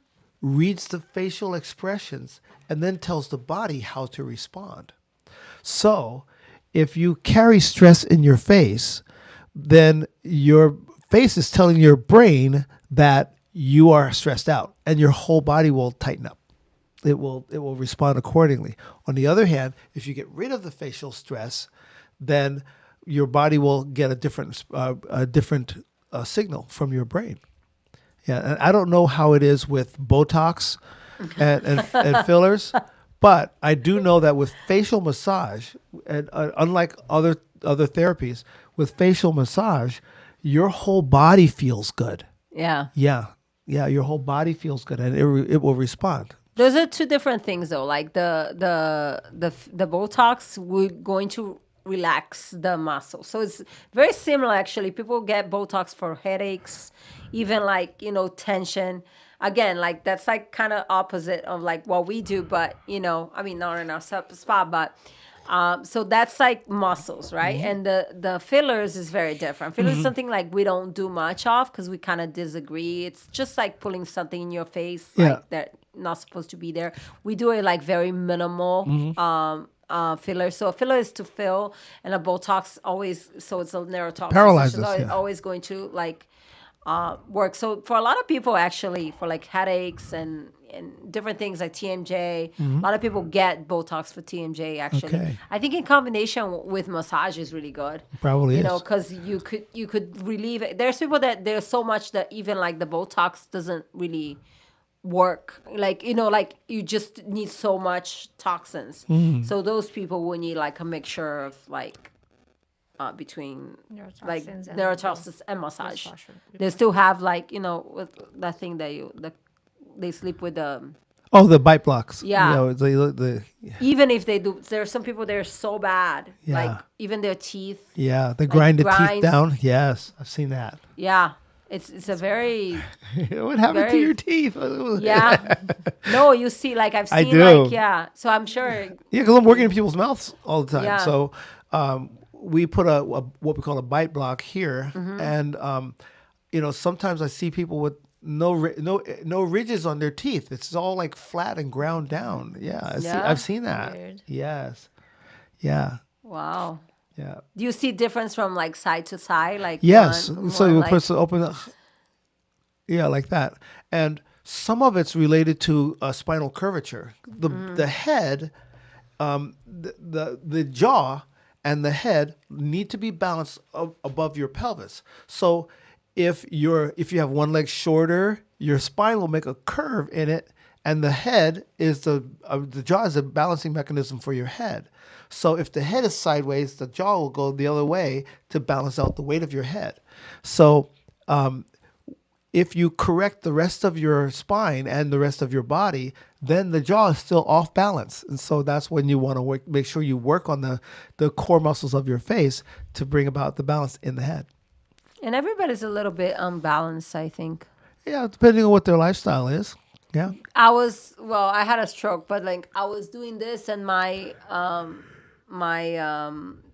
reads the facial expressions, and then tells the body how to respond. So, if you carry stress in your face, then your face is telling your brain that you are stressed out, and your whole body will tighten up. It will respond accordingly. On the other hand, if you get rid of the facial stress, then your body will get a different signal from your brain. Yeah, and I don't know how it is with Botox and fillers, but I do know that with facial massage, and unlike other therapies, with facial massage, your whole body feels good. Yeah. Yeah, yeah, your whole body feels good, and it will respond. Those are two different things, though. Like the Botox, we're going to relax the muscle, so it's very similar. Actually, people get Botox for headaches, even like tension. Again, like that's like kind of opposite of like what we do, but I mean, not in our spot, but so that's like muscles, right? And the fillers is very different. Fillers is something like we don't do much of because we kind of disagree. It's just like pulling something in your face, Yeah. like that not supposed to be there. We do it like very minimal. Filler. So a filler is to fill, and a Botox always. So it's a neurotoxin. So it's Paralyzes, always, yeah. always going to like work. So for a lot of people, actually, for like headaches and different things like TMJ, a lot of people get Botox for TMJ. Actually, Okay. I think in combination with massage is really good. Probably You know, is. because you could relieve it. There's people that there's so much that even like the Botox doesn't really work. Like like you just need so much toxins. So those people will need like a mixture of like between like Neurotoxins and neurotoxins and massage. massage would be They fine. still have like with that thing that they sleep with Oh, the bite blocks. Yeah. The even if they do. There's some people they're so bad, like Yeah. even their teeth. yeah, they Like grind the teeth grinds. down. Yes, I've seen that. Yeah, it's a very What happened to very your teeth? yeah. No, you see, like I've I seen do. like yeah. So I'm sure. Yeah, because I'm working in people's mouths all the time. Yeah. So we put a what we call a bite block here, and sometimes I see people with no ridges on their teeth. It's all like flat and ground down. Yeah, Yeah? I've seen that. Weird. Yes. Yeah. Wow. Yeah. Do you see difference from like side to side, like Yes. one So one you like put open. Yeah, like that. And some of it's related to spinal curvature. The head, the jaw and the head need to be balanced above your pelvis. So if you have one leg shorter, your spine will make a curve in it, and the head is the jaw is a balancing mechanism for your head. So if the head is sideways, the jaw will go the other way to balance out the weight of your head. So if you correct the rest of your spine and the rest of your body, then the jaw is still off balance. And so that's when you want to make sure you work on the core muscles of your face to bring about the balance in the head. and everybody's a little bit unbalanced, I think. Yeah, depending on what their lifestyle is. Yeah. I had a stroke, but like I was doing this and my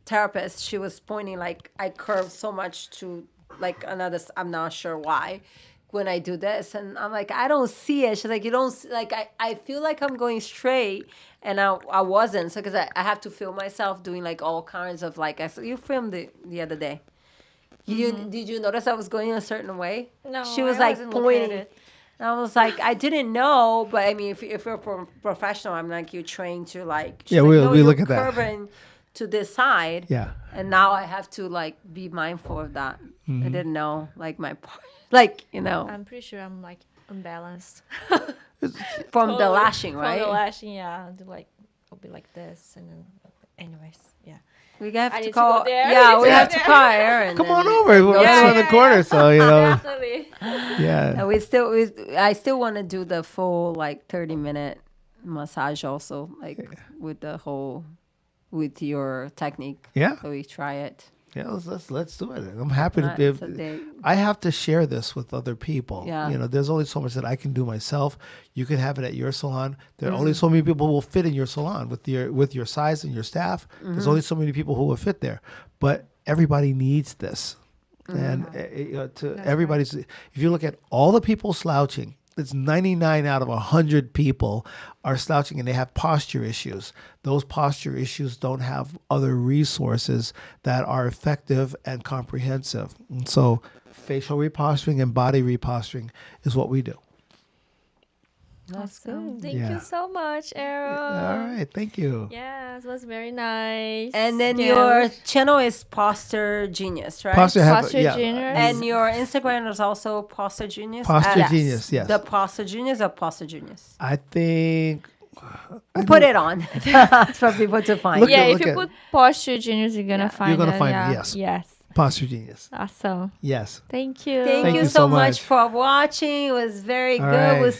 therapist, she was pointing like I curve so much to like I'm not sure why when I do this, and I'm like I don't see it. She's like you don't like I feel like I'm going straight, and I wasn't. So because I have to feel myself doing like all kinds of like I saw you filmed it the other day. Did you notice I was going a certain way? No, She was I like wasn't looking at pointing. it. And I was like, I didn't know, but I mean, if you're a professional, I'm like, you're trained to like, she's Yeah, like, we no, we you're look at that. curving to this side. Yeah. And now I have to like be mindful of that. I didn't know, like my, like, I'm pretty sure I'm like unbalanced. from the Totally. lashing, From the right? lashing, yeah. I'll do like I'll be like this, and then, anyways, yeah. We have I to need to call, go there. yeah, We we need to have go to there. call Aaron. Come and- on over. and We're go right check around the it. corner, so Definitely. yeah. And I still want to do the full like 30-minute massage also, like with the whole, with your technique. Yeah. So we try it. Yeah, let's do it. I'm happy to Not be. today. I have to share this with other people. Yeah. There's only so much that I can do myself. You can have it at your salon. There are Mm-hmm. only so many people who will fit in your salon with your size and your staff. There's Mm-hmm. only so many people who will fit there. But everybody needs this, Mm-hmm. and to everybody's. If you look at all the people slouching, it's 99 out of 100 people are slouching and they have posture issues. Those posture issues don't have other resources that are effective and comprehensive. And so facial reposturing and body reposturing is what we do. That's Awesome. good. Thank you Yeah. so much, All Aaron. right. Thank you. Yes, it was very nice. And then Yeah, your channel is Posture Genius, right? Posture have Posture yeah. Genius. And your Instagram is also Posture Genius. Posture Yes. Genius. Yes. The Posture Genius or Posture Genius? I think. We'll put it on for people to find. Look you. Yeah, at- if you at- put Posture Genius, you're gonna Yeah. find You're gonna it. find it, Yeah. yes. Yes. Posture Genius. Awesome. Yes. Thank you. Thank Thank you you so so much much. for watching. It was very All good. We'll right.